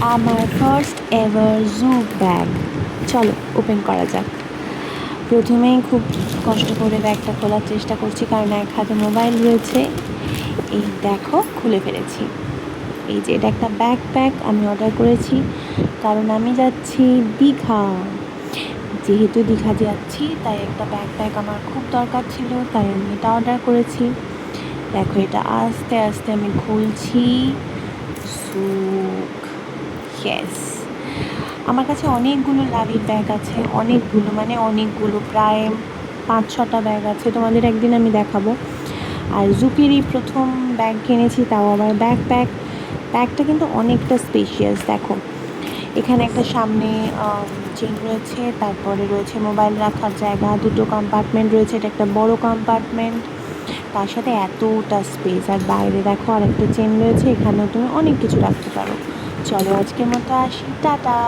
আমার first ever জু bag. চলো open করা যাক। প্রথমেই খুব কষ্ট করে ব্যাগটা খোলার চেষ্টা করছি, কারণ এক হাতে মোবাইল রয়েছে। এই দেখো, খুলে ফেলেছি। এই যে এটা একটা ব্যাকপ্যাক আমি অর্ডার করেছি, কারণ আমি যাচ্ছি দীঘা। যেহেতু দীঘা যাচ্ছি, তাই একটা ব্যাকপ্যাক আমার খুব দরকার ছিল, তাই আমি এটা অর্ডার করেছি। দেখো, এটা আস্তে আস্তে আমি খুলছি। সুখ, ইয়েস। আমার কাছে অনেকগুলো লাভির ব্যাগ আছে, অনেকগুলো, প্রায় 5-6টা ব্যাগ আছে, তোমাদের একদিন আমি দেখাবো। আর জুকেরই প্রথম ব্যাগ কিনেছি, তাও আবার ব্যাকপ্যাক। ব্যাগটা কিন্তু অনেকটা স্পেশিয়াস। দেখো, এখানে একটা সামনে চেন রয়েছে, তারপরে রয়েছে মোবাইল রাখার জায়গা, 2টো কম্পার্টমেন্ট রয়েছে, এটা একটা বড় কম্পার্টমেন্ট, তার সাথে এতটা স্পেস। আর বাইরে দেখো আরেকটা চেন রয়েছে, এখানেও তুমি অনেক কিছু রাখতে পারো। চলো আজকের মতো আসি, টাটা।